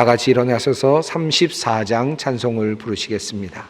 다 같이 일어나셔서 34장 찬송을 부르시겠습니다.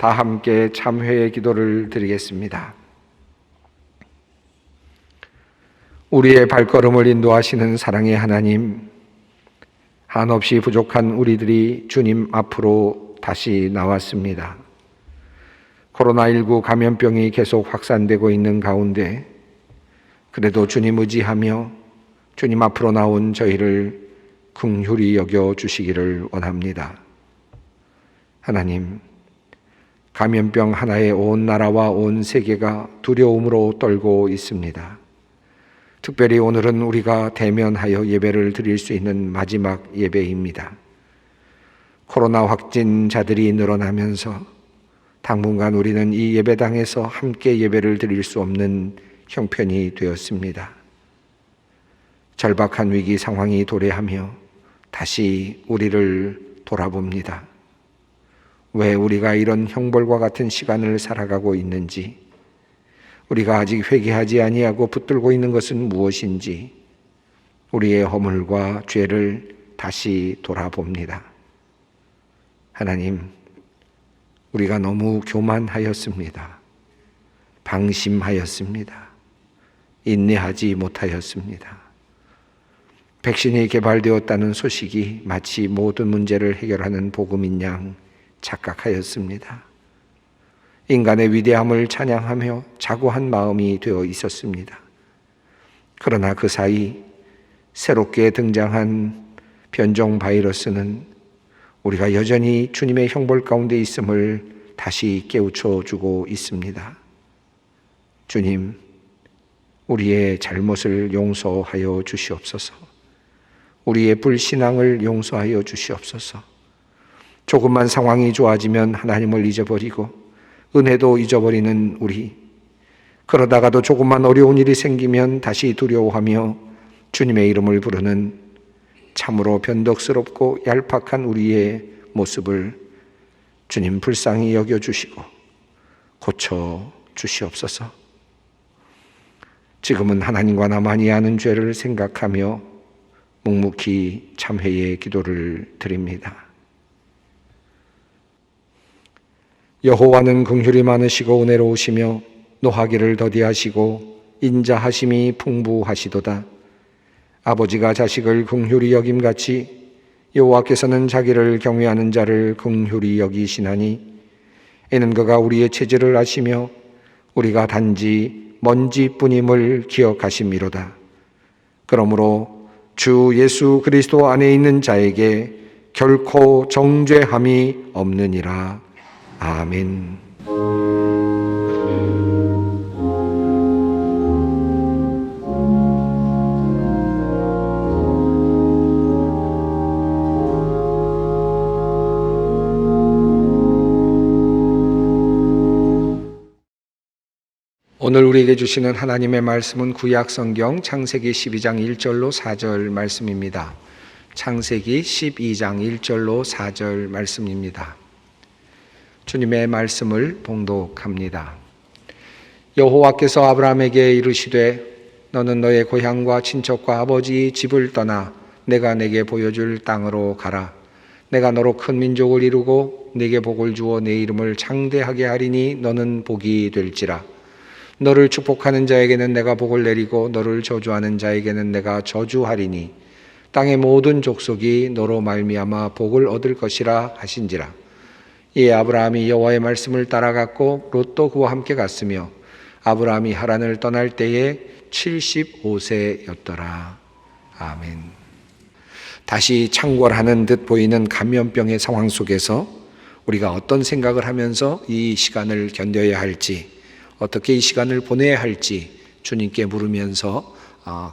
다 함께 참회의 기도를 드리겠습니다. 우리의 발걸음을 인도하시는 사랑의 하나님, 한없이 부족한 우리들이 주님 앞으로 다시 나왔습니다. 코로나19 감염병이 계속 확산되고 있는 가운데 그래도 주님 의지하며 주님 앞으로 나온 저희를 긍휼히 여겨 주시기를 원합니다. 하나님, 감염병 하나에 온 나라와 온 세계가 두려움으로 떨고 있습니다. 특별히 오늘은 우리가 대면하여 예배를 드릴 수 있는 마지막 예배입니다. 코로나 확진자들이 늘어나면서 당분간 우리는 이 예배당에서 함께 예배를 드릴 수 없는 형편이 되었습니다. 절박한 위기 상황이 도래하며 다시 우리를 돌아봅니다. 왜 우리가 이런 형벌과 같은 시간을 살아가고 있는지, 우리가 아직 회개하지 아니하고 붙들고 있는 것은 무엇인지 우리의 허물과 죄를 다시 돌아봅니다. 하나님, 우리가 너무 교만하였습니다. 방심하였습니다. 인내하지 못하였습니다. 백신이 개발되었다는 소식이 마치 모든 문제를 해결하는 복음인 양 착각하였습니다. 인간의 위대함을 찬양하며 자고한 마음이 되어 있었습니다. 그러나 그 사이 새롭게 등장한 변종 바이러스는 우리가 여전히 주님의 형벌 가운데 있음을 다시 깨우쳐 주고 있습니다. 주님, 우리의 잘못을 용서하여 주시옵소서. 우리의 불신앙을 용서하여 주시옵소서. 조금만 상황이 좋아지면 하나님을 잊어버리고 은혜도 잊어버리는 우리, 그러다가도 조금만 어려운 일이 생기면 다시 두려워하며 주님의 이름을 부르는 참으로 변덕스럽고 얄팍한 우리의 모습을 주님 불쌍히 여겨주시고 고쳐 주시옵소서. 지금은 하나님과 나만이 아는 죄를 생각하며 묵묵히 참회의 기도를 드립니다. 여호와는 긍휼이 많으시고 은혜로우시며 노하기를 더디하시고 인자하심이 풍부하시도다. 아버지가 자식을 긍휼히 여김같이 여호와께서는 자기를 경외하는 자를 긍휼히 여기시나니 이는 그가 우리의 체질을 아시며 우리가 단지 먼지뿐임을 기억하심이로다. 그러므로 주 예수 그리스도 안에 있는 자에게 결코 정죄함이 없느니라. 아멘. 오늘 우리에게 주시는 하나님의 말씀은 구약 성경 창세기 12장 1절로 4절 말씀입니다. 창세기 12장 1절로 4절 말씀입니다. 주님의 말씀을 봉독합니다. 여호와께서 아브라함에게 이르시되 너는 너의 고향과 친척과 아버지 집을 떠나 내가 내게 보여줄 땅으로 가라. 내가 너로 큰 민족을 이루고 네게 복을 주어 내 이름을 창대하게 하리니 너는 복이 될지라. 너를 축복하는 자에게는 내가 복을 내리고 너를 저주하는 자에게는 내가 저주하리니 땅의 모든 족속이 너로 말미암아 복을 얻을 것이라 하신지라. 이에 아브라함이 여호와의 말씀을 따라갔고 롯도 그와 함께 갔으며 아브라함이 하란을 떠날 때에 75세였더라. 아멘. 다시 창궐하는 듯 보이는 감염병의 상황 속에서 우리가 어떤 생각을 하면서 이 시간을 견뎌야 할지, 어떻게 이 시간을 보내야 할지 주님께 물으면서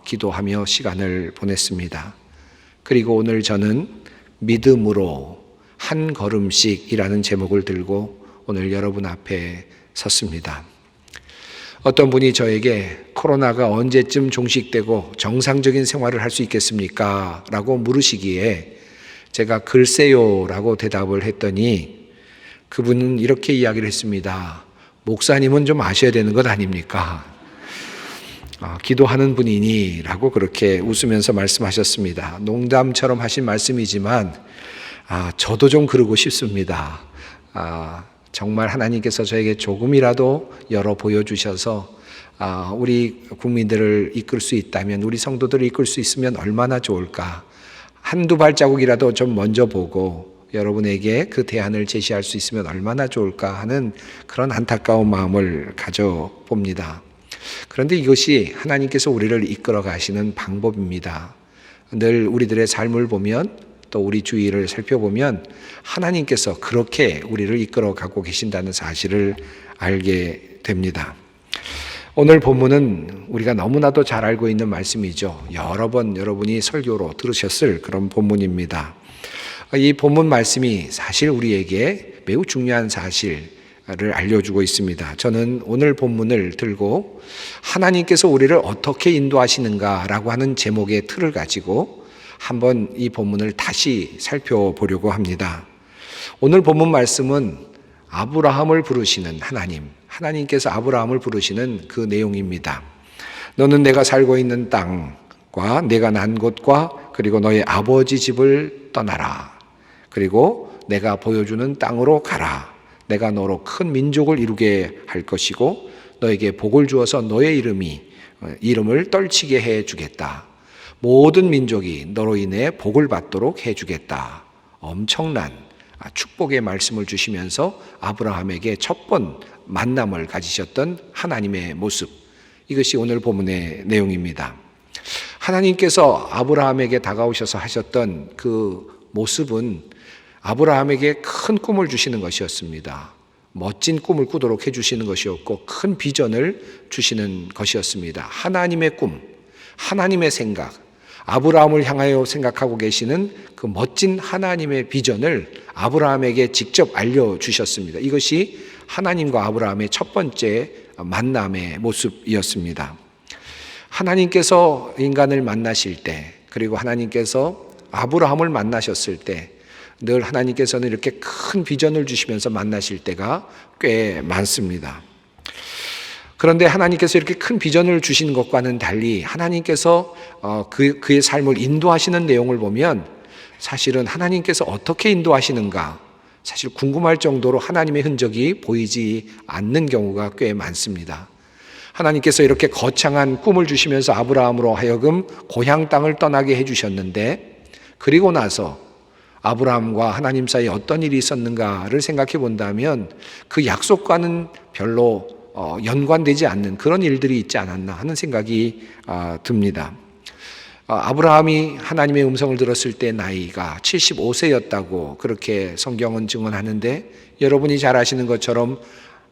기도하며 시간을 보냈습니다. 그리고 오늘 저는 믿음으로 한 걸음씩이라는 제목을 들고 오늘 여러분 앞에 섰습니다. 어떤 분이 저에게 코로나가 언제쯤 종식되고 정상적인 생활을 할 수 있겠습니까? 라고 물으시기에 제가 글쎄요 라고 대답을 했더니 그분은 이렇게 이야기를 했습니다. 목사님은 좀 아셔야 되는 것 아닙니까? 기도하는 분이니 라고 그렇게 웃으면서 말씀하셨습니다. 농담처럼 하신 말씀이지만 저도 좀 그러고 싶습니다. 정말 하나님께서 저에게 조금이라도 열어 보여주셔서 우리 국민들을 이끌 수 있다면, 우리 성도들을 이끌 수 있으면 얼마나 좋을까. 한두 발자국이라도 좀 먼저 보고 여러분에게 그 대안을 제시할 수 있으면 얼마나 좋을까 하는 그런 안타까운 마음을 가져봅니다. 그런데 이것이 하나님께서 우리를 이끌어 가시는 방법입니다. 늘 우리들의 삶을 보면, 또 우리 주위를 살펴보면 하나님께서 그렇게 우리를 이끌어 가고 계신다는 사실을 알게 됩니다. 오늘 본문은 우리가 너무나도 잘 알고 있는 말씀이죠. 여러 번 여러분이 설교로 들으셨을 그런 본문입니다. 이 본문 말씀이 사실 우리에게 매우 중요한 사실을 알려주고 있습니다. 저는 오늘 본문을 들고 하나님께서 우리를 어떻게 인도하시는가라고 하는 제목의 틀을 가지고 한번 이 본문을 다시 살펴보려고 합니다. 오늘 본문 말씀은 아브라함을 부르시는 하나님께서 아브라함을 부르시는 그 내용입니다. 너는 내가 살고 있는 땅과 내가 난 곳과 그리고 너의 아버지 집을 떠나라. 그리고 내가 보여주는 땅으로 가라. 내가 너로 큰 민족을 이루게 할 것이고 너에게 복을 주어서 너의 이름을 떨치게 해주겠다. 모든 민족이 너로 인해 복을 받도록 해주겠다. 엄청난 축복의 말씀을 주시면서 아브라함에게 첫 번 만남을 가지셨던 하나님의 모습, 이것이 오늘 본문의 내용입니다. 하나님께서 아브라함에게 다가오셔서 하셨던 그 모습은 아브라함에게 큰 꿈을 주시는 것이었습니다. 멋진 꿈을 꾸도록 해주시는 것이었고 큰 비전을 주시는 것이었습니다. 하나님의 꿈, 하나님의 생각, 아브라함을 향하여 생각하고 계시는 그 멋진 하나님의 비전을 아브라함에게 직접 알려주셨습니다. 이것이 하나님과 아브라함의 첫 번째 만남의 모습이었습니다. 하나님께서 인간을 만나실 때, 그리고 하나님께서 아브라함을 만나셨을 때 늘 하나님께서는 이렇게 큰 비전을 주시면서 만나실 때가 꽤 많습니다. 그런데 하나님께서 이렇게 큰 비전을 주시는 것과는 달리 하나님께서 그의 삶을 인도하시는 내용을 보면 사실은 하나님께서 어떻게 인도하시는가 사실 궁금할 정도로 하나님의 흔적이 보이지 않는 경우가 꽤 많습니다. 하나님께서 이렇게 거창한 꿈을 주시면서 아브라함으로 하여금 고향 땅을 떠나게 해주셨는데 그리고 나서 아브라함과 하나님 사이에 어떤 일이 있었는가를 생각해 본다면 그 약속과는 별로 연관되지 않는 그런 일들이 있지 않았나 하는 생각이 듭니다. 아브라함이 하나님의 음성을 들었을 때 나이가 75세였다고 그렇게 성경은 증언하는데 여러분이 잘 아시는 것처럼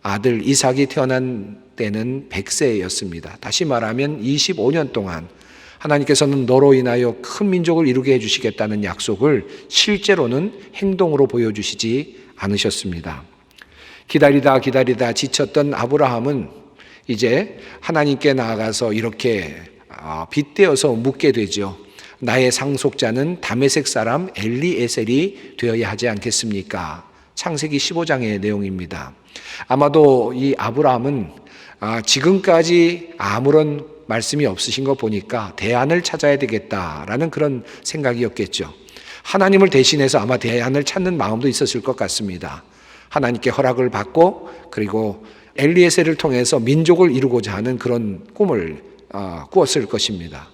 아들 이삭이 태어난 때는 100세였습니다. 다시 말하면 25년 동안 하나님께서는 너로 인하여 큰 민족을 이루게 해주시겠다는 약속을 실제로는 행동으로 보여주시지 않으셨습니다. 기다리다 지쳤던 아브라함은 이제 하나님께 나아가서 이렇게 빗대어서 묻게 되죠. 나의 상속자는 다메섹 사람 엘리에셀이 되어야 하지 않겠습니까? 창세기 15장의 내용입니다. 아마도 이 아브라함은 지금까지 아무런 말씀이 없으신 거 보니까 대안을 찾아야 되겠다라는 그런 생각이었겠죠. 하나님을 대신해서 아마 대안을 찾는 마음도 있었을 것 같습니다. 하나님께 허락을 받고 그리고 엘리에셀을 통해서 민족을 이루고자 하는 그런 꿈을 꾸었을 것입니다.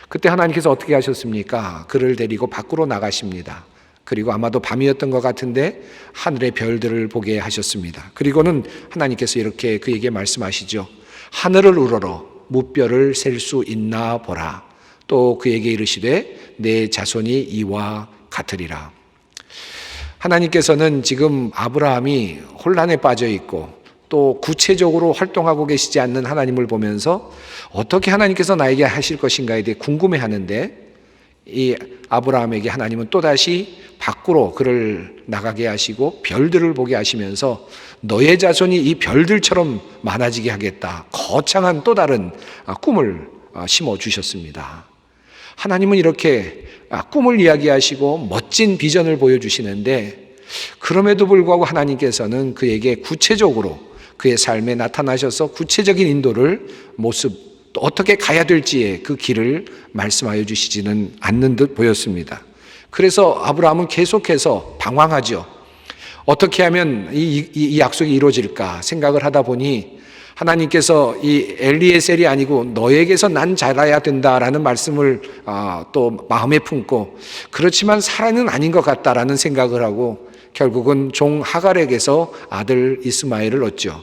그때 하나님께서 어떻게 하셨습니까? 그를 데리고 밖으로 나가십니다. 그리고 아마도 밤이었던 것 같은데 하늘의 별들을 보게 하셨습니다. 그리고는 하나님께서 이렇게 그에게 말씀하시죠. 하늘을 우러러 무뼈를 셀 수 있나 보라. 또 그에게 이르시되 내 자손이 이와 같으리라. 하나님께서는 지금 아브라함이 혼란에 빠져 있고 또 구체적으로 활동하고 계시지 않는 하나님을 보면서 어떻게 하나님께서 나에게 하실 것인가에 대해 궁금해하는데 이 아브라함에게 하나님은 또다시 밖으로 그를 나가게 하시고 별들을 보게 하시면서 너의 자손이 이 별들처럼 많아지게 하겠다. 거창한 또 다른 꿈을 심어주셨습니다. 하나님은 이렇게 꿈을 이야기하시고 멋진 비전을 보여주시는데 그럼에도 불구하고 하나님께서는 그에게 구체적으로 그의 삶에 나타나셔서 구체적인 인도를 또 어떻게 가야 될지의 그 길을 말씀하여 주시지는 않는 듯 보였습니다. 그래서 아브라함은 계속해서 방황하죠. 어떻게 하면 이 약속이 이루어질까 생각을 하다 보니 하나님께서 이 엘리에셀이 아니고 너에게서 난 자라야 된다라는 말씀을 또 마음에 품고 그렇지만 사라는 아닌 것 같다라는 생각을 하고 결국은 종 하갈에게서 아들 이스마엘을 얻죠.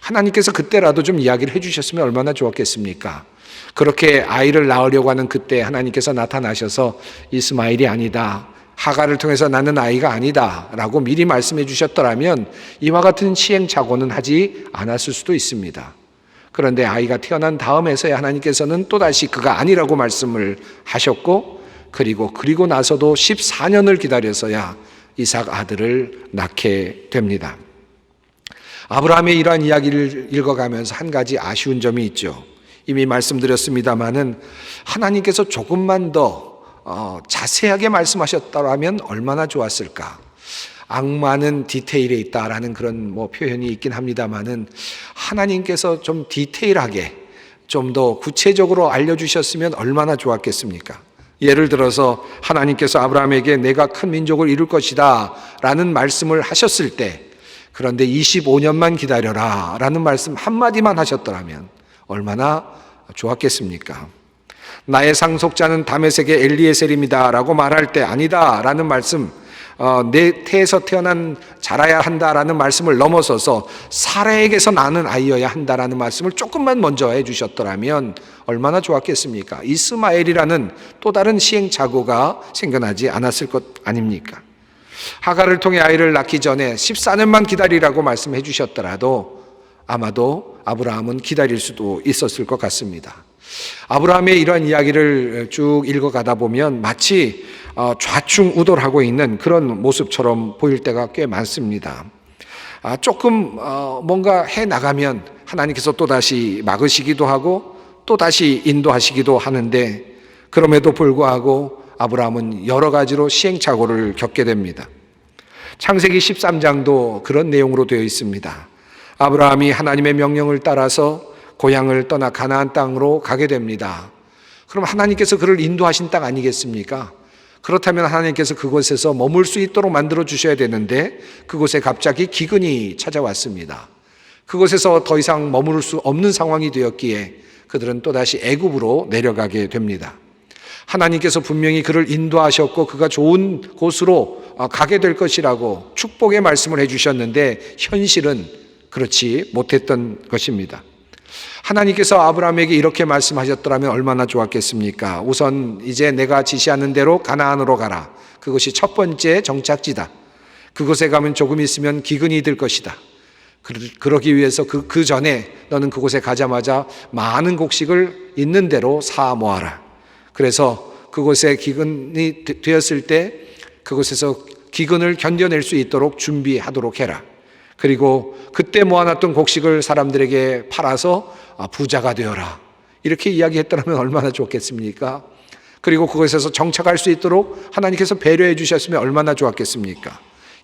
하나님께서 그때라도 좀 이야기를 해주셨으면 얼마나 좋았겠습니까? 그렇게 아이를 낳으려고 하는 그때 하나님께서 나타나셔서 이스마엘이 아니다, 하갈을 통해서 낳는 아이가 아니다 라고 미리 말씀해 주셨더라면 이와 같은 시행착오는 하지 않았을 수도 있습니다. 그런데 아이가 태어난 다음에서야 하나님께서는 또다시 그가 아니라고 말씀을 하셨고 그리고 나서도 14년을 기다려서야 이삭 아들을 낳게 됩니다. 아브라함의 이러한 이야기를 읽어가면서 한 가지 아쉬운 점이 있죠. 이미 말씀드렸습니다마는 하나님께서 조금만 더 자세하게 말씀하셨다면 얼마나 좋았을까. 악마는 디테일에 있다라는 그런 표현이 있긴 합니다마는 하나님께서 좀 디테일하게 좀 더 구체적으로 알려주셨으면 얼마나 좋았겠습니까? 예를 들어서 하나님께서 아브라함에게 내가 큰 민족을 이룰 것이다 라는 말씀을 하셨을 때 그런데 25년만 기다려라 라는 말씀 한마디만 하셨더라면 얼마나 좋았겠습니까? 나의 상속자는 다메섹의 엘리에셀입니다 라고 말할 때 아니다 라는 말씀, 내 태에서 태어난 자라야 한다라는 말씀을 넘어서서 사라에게서 나는 아이여야 한다라는 말씀을 조금만 먼저 해주셨더라면 얼마나 좋았겠습니까? 이스마엘이라는 또 다른 시행착오가 생겨나지 않았을 것 아닙니까? 하갈을 통해 아이를 낳기 전에 14년만 기다리라고 말씀해 주셨더라도 아마도 아브라함은 기다릴 수도 있었을 것 같습니다. 아브라함의 이러한 이야기를 쭉 읽어가다 보면 마치 좌충우돌하고 있는 그런 모습처럼 보일 때가 꽤 많습니다. 조금 뭔가 해나가면 하나님께서 또다시 막으시기도 하고 또다시 인도하시기도 하는데 그럼에도 불구하고 아브라함은 여러 가지로 시행착오를 겪게 됩니다. 창세기 13장도 그런 내용으로 되어 있습니다. 아브라함이 하나님의 명령을 따라서 고향을 떠나 가나안 땅으로 가게 됩니다. 그럼 하나님께서 그를 인도하신 땅 아니겠습니까? 그렇다면 하나님께서 그곳에서 머물 수 있도록 만들어 주셔야 되는데 그곳에 갑자기 기근이 찾아왔습니다. 그곳에서 더 이상 머무를 수 없는 상황이 되었기에 그들은 또다시 애굽으로 내려가게 됩니다. 하나님께서 분명히 그를 인도하셨고 그가 좋은 곳으로 가게 될 것이라고 축복의 말씀을 해주셨는데 현실은 그렇지 못했던 것입니다. 하나님께서 아브라함에게 이렇게 말씀하셨더라면 얼마나 좋았겠습니까? 우선 이제 내가 지시하는 대로 가나안으로 가라. 그것이 첫 번째 정착지다. 그곳에 가면 조금 있으면 기근이 들 것이다. 그러기 위해서 그 전에 너는 그곳에 가자마자 많은 곡식을 있는 대로 사 모아라. 그래서 그곳에 기근이 되었을 때 그곳에서 기근을 견뎌낼 수 있도록 준비하도록 해라. 그리고 그때 모아놨던 곡식을 사람들에게 팔아서 부자가 되어라. 이렇게 이야기했더라면 얼마나 좋겠습니까? 그리고 그곳에서 정착할 수 있도록 하나님께서 배려해 주셨으면 얼마나 좋았겠습니까?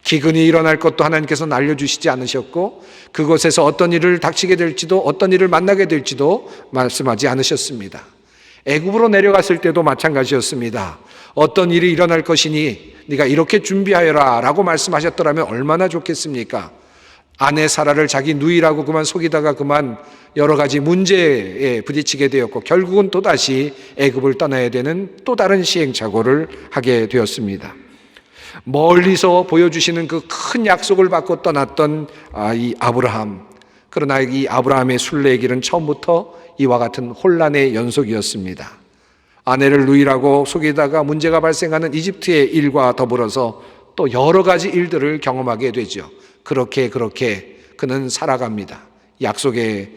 기근이 일어날 것도 하나님께서 날려주시지 않으셨고 그곳에서 어떤 일을 닥치게 될지도 어떤 일을 만나게 될지도 말씀하지 않으셨습니다. 애굽으로 내려갔을 때도 마찬가지였습니다. 어떤 일이 일어날 것이니 네가 이렇게 준비하여라 라고 말씀하셨더라면 얼마나 좋겠습니까? 아내 사라를 자기 누이라고 그만 속이다가 그만 여러 가지 문제에 부딪히게 되었고 결국은 또다시 애굽을 떠나야 되는 또 다른 시행착오를 하게 되었습니다. 멀리서 보여주시는 그 큰 약속을 받고 떠났던 이 아브라함. 그러나 이 아브라함의 순례의 길은 처음부터 이와 같은 혼란의 연속이었습니다. 아내를 누이라고 속이다가 문제가 발생하는 이집트의 일과 더불어서 또 여러 가지 일들을 경험하게 되죠. 그렇게 그는 살아갑니다. 약속의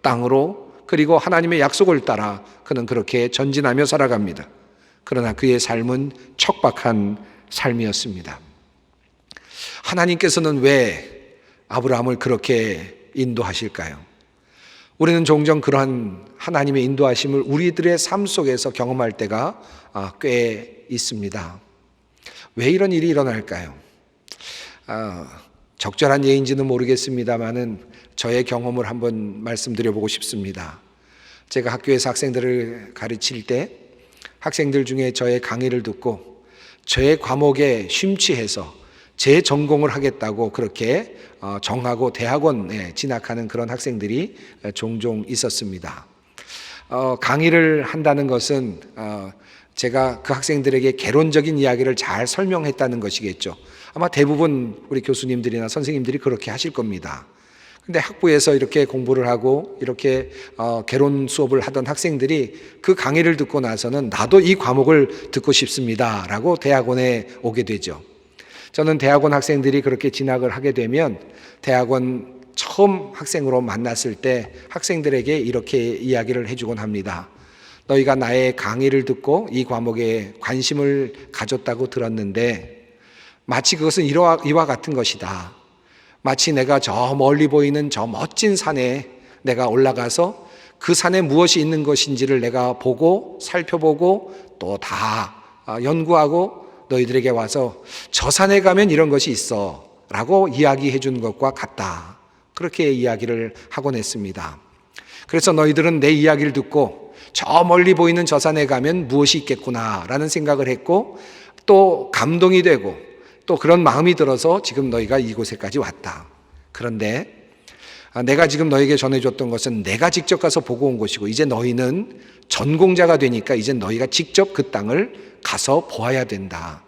땅으로 그리고 하나님의 약속을 따라 그는 그렇게 전진하며 살아갑니다. 그러나 그의 삶은 척박한 삶이었습니다. 하나님께서는 왜 아브라함을 그렇게 인도하실까요? 우리는 종종 그러한 하나님의 인도하심을 우리들의 삶 속에서 경험할 때가 꽤 있습니다. 왜 이런 일이 일어날까요? 적절한 예인지는 모르겠습니다만은 저의 경험을 한번 말씀드려보고 싶습니다. 제가 학교에서 학생들을 가르칠 때 학생들 중에 저의 강의를 듣고 저의 과목에 심취해서 제 전공을 하겠다고 그렇게 정하고 대학원에 진학하는 그런 학생들이 종종 있었습니다. 강의를 한다는 것은 제가 그 학생들에게 개론적인 이야기를 잘 설명했다는 것이겠죠. 아마 대부분 우리 교수님들이나 선생님들이 그렇게 하실 겁니다. 근데 학부에서 이렇게 공부를 하고 이렇게 개론 수업을 하던 학생들이 그 강의를 듣고 나서는 나도 이 과목을 듣고 싶습니다 라고 대학원에 오게 되죠. 저는 대학원 학생들이 그렇게 진학을 하게 되면 대학원 처음 학생으로 만났을 때 학생들에게 이렇게 이야기를 해주곤 합니다. 너희가 나의 강의를 듣고 이 과목에 관심을 가졌다고 들었는데 마치 그것은 이와 같은 것이다. 마치 내가 저 멀리 보이는 저 멋진 산에 내가 올라가서 그 산에 무엇이 있는 것인지를 내가 보고 살펴보고 또 다 연구하고 너희들에게 와서 저 산에 가면 이런 것이 있어 라고 이야기해 준 것과 같다. 그렇게 이야기를 하곤 했습니다. 그래서 너희들은 내 이야기를 듣고 저 멀리 보이는 저 산에 가면 무엇이 있겠구나 라는 생각을 했고 또 감동이 되고 또 그런 마음이 들어서 지금 너희가 이곳에까지 왔다. 그런데 내가 지금 너에게 전해줬던 것은 내가 직접 가서 보고 온 것이고 이제 너희는 전공자가 되니까 이제 너희가 직접 그 땅을 가서 보아야 된다.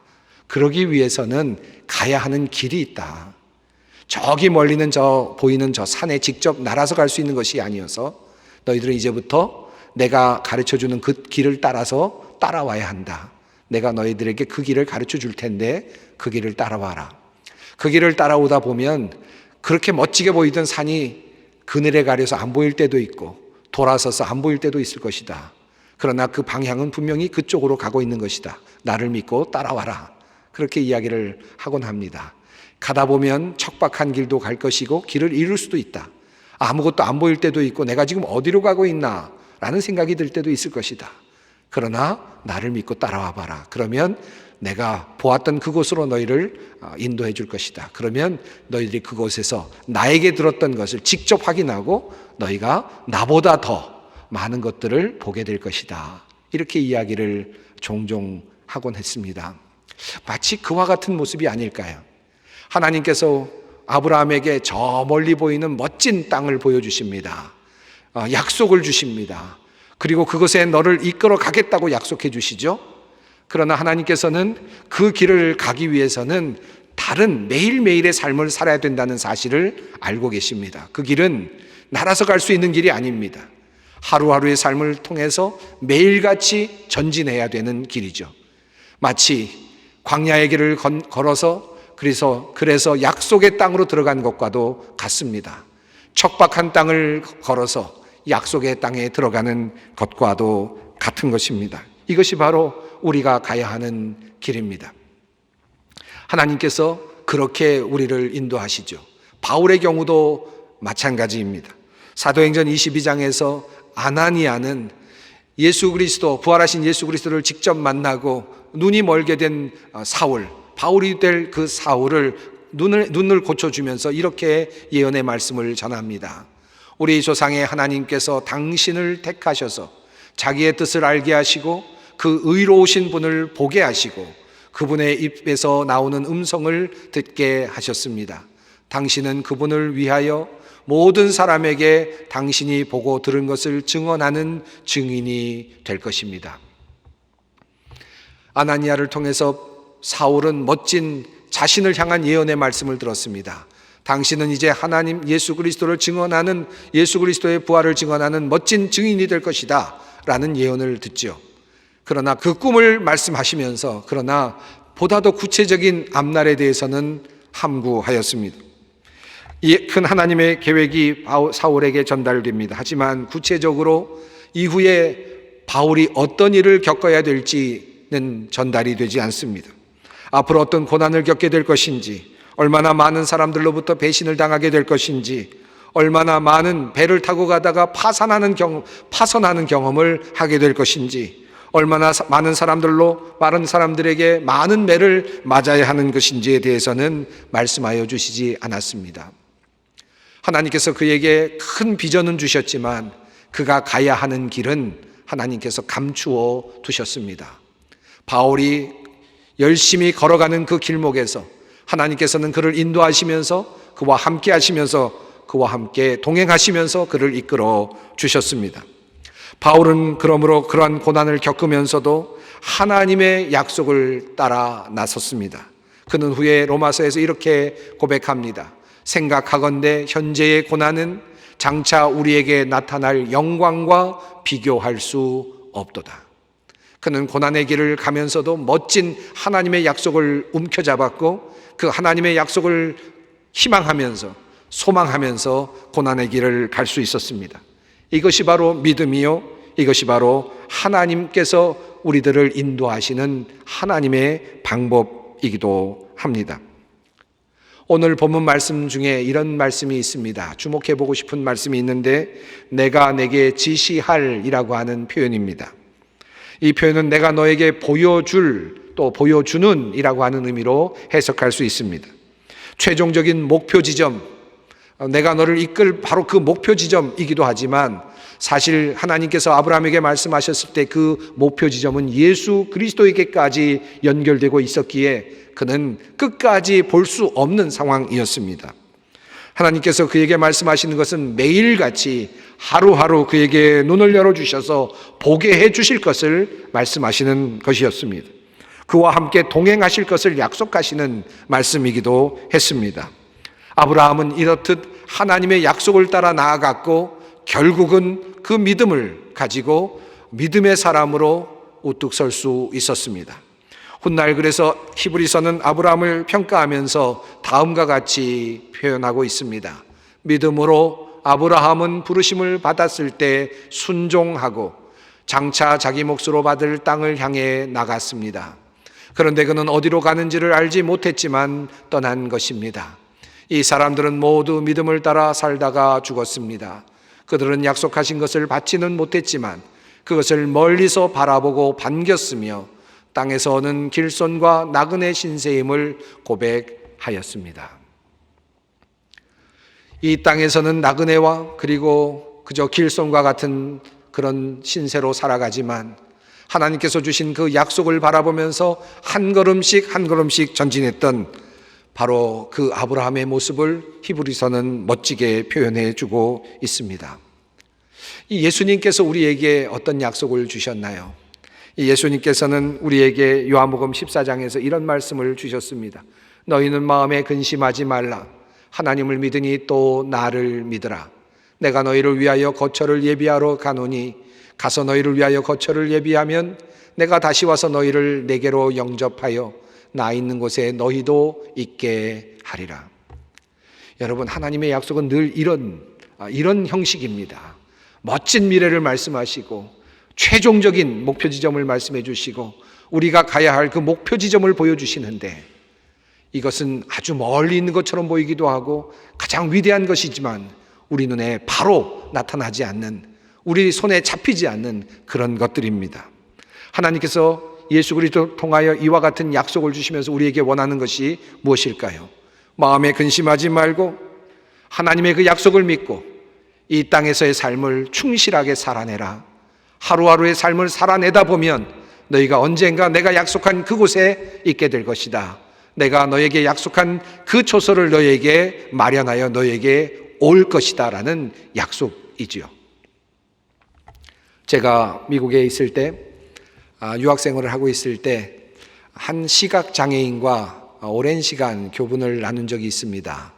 그러기 위해서는 가야 하는 길이 있다. 저기 멀리는 보이는 저 산에 직접 날아서 갈 수 있는 것이 아니어서 너희들은 이제부터 내가 가르쳐주는 그 길을 따라서 따라와야 한다. 내가 너희들에게 그 길을 가르쳐 줄 텐데 그 길을 따라와라. 그 길을 따라오다 보면 그렇게 멋지게 보이던 산이 그늘에 가려서 안 보일 때도 있고 돌아서서 안 보일 때도 있을 것이다. 그러나 그 방향은 분명히 그쪽으로 가고 있는 것이다. 나를 믿고 따라와라. 그렇게 이야기를 하곤 합니다. 가다 보면 척박한 길도 갈 것이고 길을 잃을 수도 있다. 아무것도 안 보일 때도 있고 내가 지금 어디로 가고 있나 라는 생각이 들 때도 있을 것이다. 그러나 나를 믿고 따라와 봐라. 그러면 내가 보았던 그곳으로 너희를 인도해 줄 것이다. 그러면 너희들이 그곳에서 나에게 들었던 것을 직접 확인하고 너희가 나보다 더 많은 것들을 보게 될 것이다. 이렇게 이야기를 종종 하곤 했습니다. 마치 그와 같은 모습이 아닐까요? 하나님께서 아브라함에게 저 멀리 보이는 멋진 땅을 보여주십니다. 약속을 주십니다. 그리고 그것에 너를 이끌어 가겠다고 약속해 주시죠. 그러나 하나님께서는 그 길을 가기 위해서는 다른 매일매일의 삶을 살아야 된다는 사실을 알고 계십니다. 그 길은 날아서 갈 수 있는 길이 아닙니다. 하루하루의 삶을 통해서 매일같이 전진해야 되는 길이죠. 마치 광야의 길을 걸어서 그래서 약속의 땅으로 들어간 것과도 같습니다. 척박한 땅을 걸어서 약속의 땅에 들어가는 것과도 같은 것입니다. 이것이 바로 우리가 가야 하는 길입니다. 하나님께서 그렇게 우리를 인도하시죠. 바울의 경우도 마찬가지입니다. 사도행전 22장에서 아나니아는 예수 그리스도, 부활하신 예수 그리스도를 직접 만나고 눈이 멀게 된 바울이 될 그 사울을 눈을 고쳐주면서 이렇게 예언의 말씀을 전합니다. 우리 조상의 하나님께서 당신을 택하셔서 자기의 뜻을 알게 하시고 그 의로우신 분을 보게 하시고 그분의 입에서 나오는 음성을 듣게 하셨습니다. 당신은 그분을 위하여 모든 사람에게 당신이 보고 들은 것을 증언하는 증인이 될 것입니다. 아나니아를 통해서 사울은 멋진 자신을 향한 예언의 말씀을 들었습니다. 당신은 이제 하나님 예수 그리스도를 증언하는, 예수 그리스도의 부활을 증언하는 멋진 증인이 될 것이다 라는 예언을 듣죠. 그러나 그 꿈을 말씀하시면서 그러나 보다 더 구체적인 앞날에 대해서는 함구하였습니다. 이 큰 하나님의 계획이 사울에게 전달됩니다. 하지만 구체적으로 이후에 바울이 어떤 일을 겪어야 될지는 전달이 되지 않습니다. 앞으로 어떤 고난을 겪게 될 것인지, 얼마나 많은 사람들로부터 배신을 당하게 될 것인지, 얼마나 많은 배를 타고 가다가 파산하는 경험을 하게 될 것인지, 얼마나 많은 사람들에게 많은 매를 맞아야 하는 것인지에 대해서는 말씀하여 주시지 않았습니다. 하나님께서 그에게 큰 비전은 주셨지만 그가 가야 하는 길은 하나님께서 감추어 두셨습니다. 바울이 열심히 걸어가는 그 길목에서 하나님께서는 그를 인도하시면서 그와 함께 하시면서 그와 함께 동행하시면서 그를 이끌어 주셨습니다. 바울은 그러므로 그러한 고난을 겪으면서도 하나님의 약속을 따라 나섰습니다. 그는 후에 로마서에서 이렇게 고백합니다. 생각하건대 현재의 고난은 장차 우리에게 나타날 영광과 비교할 수 없도다. 그는 고난의 길을 가면서도 멋진 하나님의 약속을 움켜잡았고 그 하나님의 약속을 희망하면서 소망하면서 고난의 길을 갈 수 있었습니다. 이것이 바로 믿음이요, 이것이 바로 하나님께서 우리들을 인도하시는 하나님의 방법이기도 합니다. 오늘 본문 말씀 중에 이런 말씀이 있습니다. 주목해 보고 싶은 말씀이 있는데 내가 내게 지시할이라고 하는 표현입니다. 이 표현은 내가 너에게 보여줄, 또 보여주는 이라고 하는 의미로 해석할 수 있습니다. 최종적인 목표 지점, 내가 너를 이끌 바로 그 목표 지점이기도 하지만 사실 하나님께서 아브라함에게 말씀하셨을 때 그 목표 지점은 예수 그리스도에게까지 연결되고 있었기에 그는 끝까지 볼 수 없는 상황이었습니다. 하나님께서 그에게 말씀하시는 것은 매일같이 하루하루 그에게 눈을 열어주셔서 보게 해주실 것을 말씀하시는 것이었습니다. 그와 함께 동행하실 것을 약속하시는 말씀이기도 했습니다. 아브라함은 이렇듯 하나님의 약속을 따라 나아갔고 결국은 그 믿음을 가지고 믿음의 사람으로 우뚝 설 수 있었습니다. 훗날 그래서 히브리서는 아브라함을 평가하면서 다음과 같이 표현하고 있습니다. 믿음으로 아브라함은 부르심을 받았을 때 순종하고 장차 자기 몫으로 받을 땅을 향해 나갔습니다. 그런데 그는 어디로 가는지를 알지 못했지만 떠난 것입니다. 이 사람들은 모두 믿음을 따라 살다가 죽었습니다. 그들은 약속하신 것을 받지는 못했지만 그것을 멀리서 바라보고 반겼으며 땅에서 오는 길손과 나그네 신세임을 고백하였습니다. 이 땅에서는 나그네와 그리고 그저 길손과 같은 그런 신세로 살아가지만 하나님께서 주신 그 약속을 바라보면서 한 걸음씩 한 걸음씩 전진했던 바로 그 아브라함의 모습을 히브리서는 멋지게 표현해 주고 있습니다. 이 예수님께서 우리에게 어떤 약속을 주셨나요? 이 예수님께서는 우리에게 요한복음 14장에서 이런 말씀을 주셨습니다. 너희는 마음에 근심하지 말라. 하나님을 믿으니 또 나를 믿으라. 내가 너희를 위하여 거처를 예비하러 가노니 가서 너희를 위하여 거처를 예비하면 내가 다시 와서 너희를 내게로 영접하여 나 있는 곳에 너희도 있게 하리라. 여러분, 하나님의 약속은 늘 이런 형식입니다. 멋진 미래를 말씀하시고 최종적인 목표 지점을 말씀해 주시고 우리가 가야 할 그 목표 지점을 보여주시는데 이것은 아주 멀리 있는 것처럼 보이기도 하고 가장 위대한 것이지만 우리 눈에 바로 나타나지 않는, 우리 손에 잡히지 않는 그런 것들입니다. 하나님께서 예수 그리스도를 통하여 이와 같은 약속을 주시면서 우리에게 원하는 것이 무엇일까요? 마음에 근심하지 말고 하나님의 그 약속을 믿고 이 땅에서의 삶을 충실하게 살아내라. 하루하루의 삶을 살아내다 보면 너희가 언젠가 내가 약속한 그곳에 있게 될 것이다. 내가 너에게 약속한 그 초소를 너에게 마련하여 너에게 올 것이다 라는 약속이지요. 제가 미국에 있을 때 유학생활을 하고 있을 때 한 시각장애인과 오랜 시간 교분을 나눈 적이 있습니다.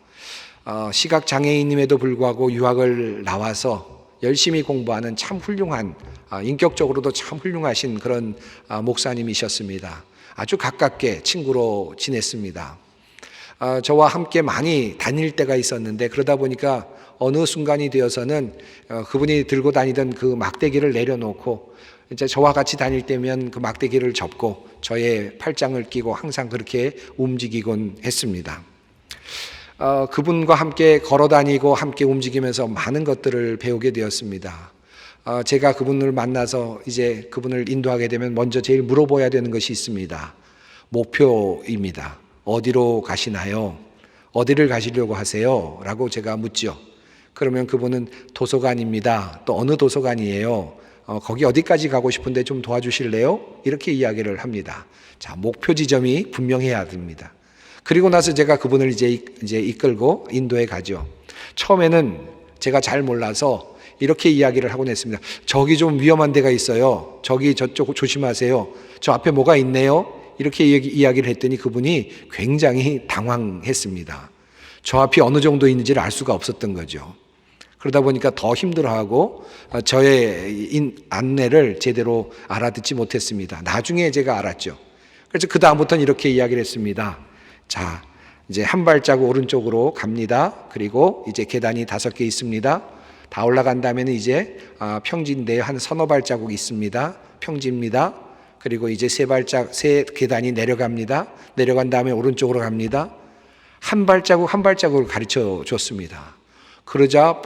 시각장애인임에도 불구하고 유학을 나와서 열심히 공부하는 참 훌륭한, 인격적으로도 참 훌륭하신 그런 목사님이셨습니다. 아주 가깝게 친구로 지냈습니다. 저와 함께 많이 다닐 때가 있었는데 그러다 보니까 어느 순간이 되어서는 그분이 들고 다니던 그 막대기를 내려놓고 이제 저와 같이 다닐 때면 그 막대기를 접고 저의 팔짱을 끼고 항상 그렇게 움직이곤 했습니다. 그분과 함께 걸어 다니고 함께 움직이면서 많은 것들을 배우게 되었습니다. 제가 그분을 만나서 이제 그분을 인도하게 되면 먼저 제일 물어봐야 되는 것이 있습니다. 목표입니다. 어디로 가시나요? 어디를 가시려고 하세요? 라고 제가 묻죠. 그러면 그분은 도서관입니다. 또 어느 도서관이에요? 거기 어디까지 가고 싶은데 좀 도와주실래요? 이렇게 이야기를 합니다. 자, 목표 지점이 분명해야 됩니다. 그리고 나서 제가 그분을 이제 이끌고 인도에 가죠. 처음에는 제가 잘 몰라서 이렇게 이야기를 하곤 했습니다. 저기 좀 위험한 데가 있어요. 저기 저쪽 조심하세요. 저 앞에 뭐가 있네요. 이렇게 이야기를 했더니 그분이 굉장히 당황했습니다. 저 앞이 어느 정도 있는지를 알 수가 없었던 거죠. 그러다 보니까 더 힘들어하고 저의 안내를 제대로 알아듣지 못했습니다. 나중에 제가 알았죠. 그래서 그 다음부터는 이렇게 이야기를 했습니다. 자, 이제 한 발자국 오른쪽으로 갑니다. 그리고 이제 계단이 5개 있습니다. 다 올라간 다음에는 이제 평지인데요. 한 서너 발자국 있습니다. 평지입니다. 그리고 이제 세 계단이 내려갑니다. 내려간 다음에 오른쪽으로 갑니다. 한 발자국 한 발자국을 가르쳐 줬습니다. 그러자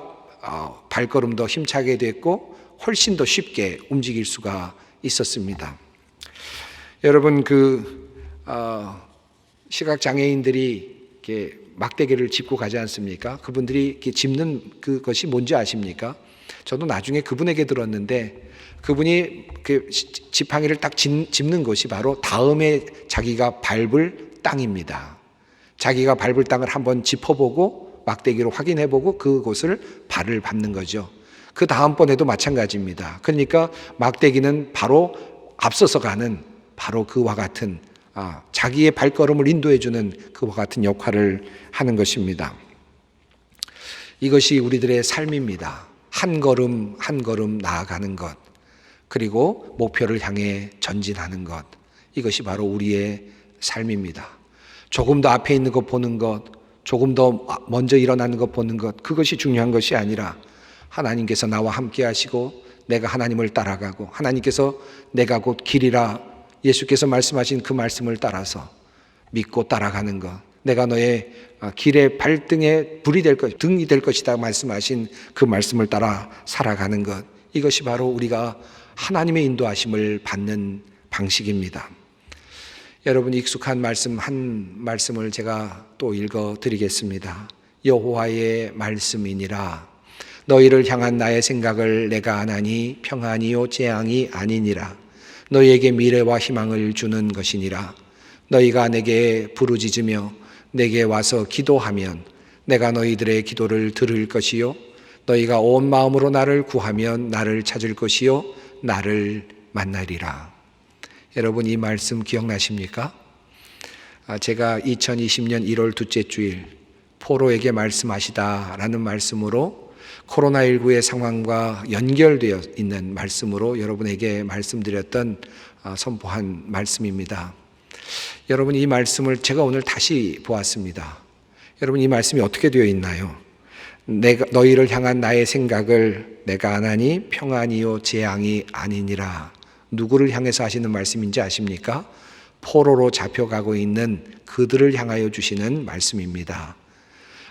발걸음도 힘차게 됐고 훨씬 더 쉽게 움직일 수가 있었습니다. 여러분, 시각장애인들이 이렇게 막대기를 짚고 가지 않습니까? 그분들이 이렇게 짚는 그것이 뭔지 아십니까? 저도 나중에 그분에게 들었는데 그분이 그 지팡이를 딱 짚는 것이 바로 다음에 자기가 밟을 땅입니다. 자기가 밟을 땅을 한번 짚어보고 막대기로 확인해보고 그곳을 발을 밟는 거죠. 그 다음번에도 마찬가지입니다. 그러니까 막대기는 바로 앞서서 가는 바로 그와 같은 자기의 발걸음을 인도해주는 그와 같은 역할을 하는 것입니다. 이것이 우리들의 삶입니다. 한 걸음 한 걸음 나아가는 것, 그리고 목표를 향해 전진하는 것, 이것이 바로 우리의 삶입니다. 조금 더 앞에 있는 것 보는 것, 조금 더 먼저 일어나는 것 보는 것, 그것이 중요한 것이 아니라 하나님께서 나와 함께 하시고 내가 하나님을 따라가고 하나님께서 내가 곧 길이라 예수께서 말씀하신 그 말씀을 따라서 믿고 따라가는 것, 내가 너의 길의 발등에 등이 될 것이다 말씀하신 그 말씀을 따라 살아가는 것, 이것이 바로 우리가 하나님의 인도하심을 받는 방식입니다. 여러분 익숙한 말씀 한 말씀을 제가 또 읽어 드리겠습니다. 여호와의 말씀이니라. 너희를 향한 나의 생각을 내가 아나니 평안이요 재앙이 아니니라. 너희에게 미래와 희망을 주는 것이니라. 너희가 내게 부르짖으며 내게 와서 기도하면 내가 너희들의 기도를 들을 것이요 너희가 온 마음으로 나를 구하면 나를 찾을 것이요 나를 만나리라. 여러분 이 말씀 기억나십니까? 제가 2020년 1월 둘째 주일 포로에게 말씀하시다라는 말씀으로 코로나19의 상황과 연결되어 있는 말씀으로 여러분에게 말씀드렸던 선포한 말씀입니다. 여러분 이 말씀을 제가 오늘 다시 보았습니다. 여러분 이 말씀이 어떻게 되어 있나요? 너희를 향한 나의 생각을 내가 아나니 평안이요 재앙이 아니니라. 누구를 향해서 하시는 말씀인지 아십니까? 포로로 잡혀가고 있는 그들을 향하여 주시는 말씀입니다.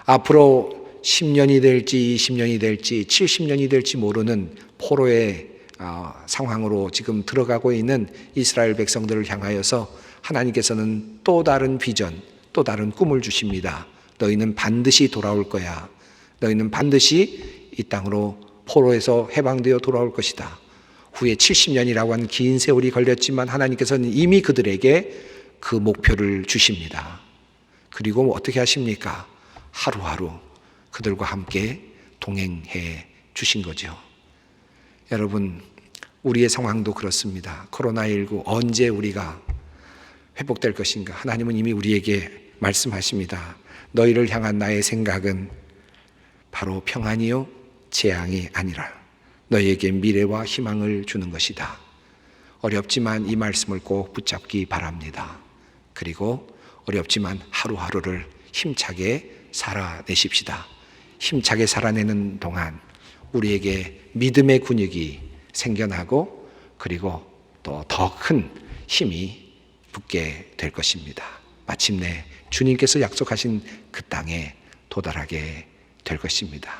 앞으로 10년이 될지 20년이 될지 70년이 될지 모르는 포로의 상황으로 지금 들어가고 있는 이스라엘 백성들을 향하여서 하나님께서는 또 다른 비전, 또 다른 꿈을 주십니다. 너희는 반드시 돌아올 거야. 너희는 반드시 이 땅으로 포로에서 해방되어 돌아올 것이다. 후에 70년이라고 한 긴 세월이 걸렸지만 하나님께서는 이미 그들에게 그 목표를 주십니다. 그리고 어떻게 하십니까? 하루하루 그들과 함께 동행해 주신 거죠. 여러분, 우리의 상황도 그렇습니다. 코로나19 언제 우리가 회복될 것인가? 하나님은 이미 우리에게 말씀하십니다. 너희를 향한 나의 생각은 바로 평안이요 재앙이 아니라 너희에게 미래와 희망을 주는 것이다. 어렵지만 이 말씀을 꼭 붙잡기 바랍니다. 그리고 어렵지만 하루하루를 힘차게 살아내십시다. 힘차게 살아내는 동안 우리에게 믿음의 근육이 생겨나고 그리고 또 더 큰 힘이 붙게 될 것입니다. 마침내 주님께서 약속하신 그 땅에 도달하게 될 것입니다.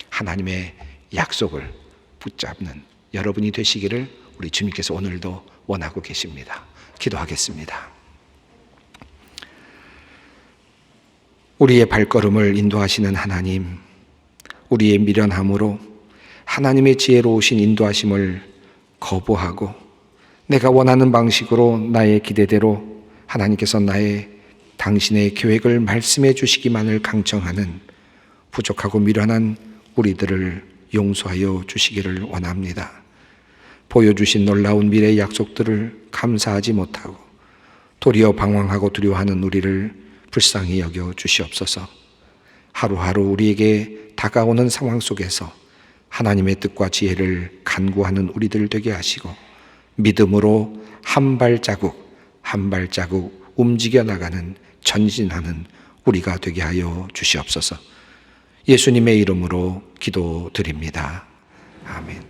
하나님의 약속을 붙잡는 여러분이 되시기를 우리 주님께서 오늘도 원하고 계십니다. 기도하겠습니다. 우리의 발걸음을 인도하시는 하나님, 우리의 미련함으로 하나님의 지혜로우신 인도하심을 거부하고 내가 원하는 방식으로 나의 기대대로 하나님께서 당신의 계획을 말씀해 주시기만을 강청하는 부족하고 미련한 우리들을 용서하여 주시기를 원합니다. 보여주신 놀라운 미래의 약속들을 감사하지 못하고 도리어 방황하고 두려워하는 우리를 불쌍히 여겨 주시옵소서. 하루하루 우리에게 다가오는 상황 속에서 하나님의 뜻과 지혜를 간구하는 우리들 되게 하시고 믿음으로 한 발자국 한 발자국 움직여 나가는 전진하는 우리가 되게 하여 주시옵소서. 예수님의 이름으로 기도드립니다. 아멘.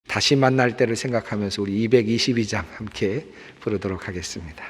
다시 만날 때를 생각하면서 우리 222장 함께 부르도록 하겠습니다.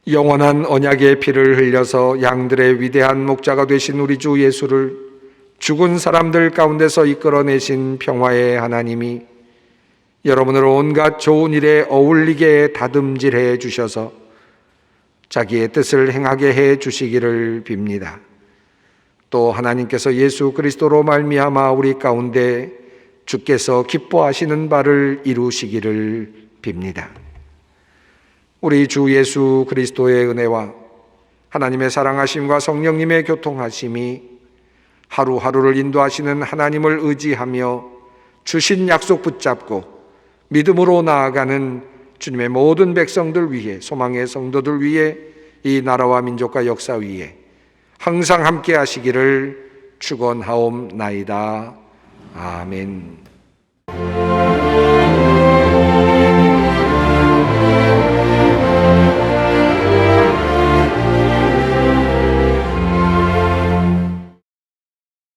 영원한 언약의 피를 흘려서 양들의 위대한 목자가 되신 우리 주 예수를 죽은 사람들 가운데서 이끌어내신 평화의 하나님이 여러분을 온갖 좋은 일에 어울리게 다듬질해 주셔서 자기의 뜻을 행하게 해 주시기를 빕니다. 또 하나님께서 예수 그리스도로 말미암아 우리 가운데 주께서 기뻐하시는 바를 이루시기를 빕니다. 우리 주 예수 그리스도의 은혜와 하나님의 사랑하심과 성령님의 교통하심이 하루하루를 인도하시는 하나님을 의지하며 주신 약속 붙잡고 믿음으로 나아가는 주님의 모든 백성들 위해, 소망의 성도들 위해, 이 나라와 민족과 역사 위에 항상 함께 하시기를 축원하옵나이다. 아멘.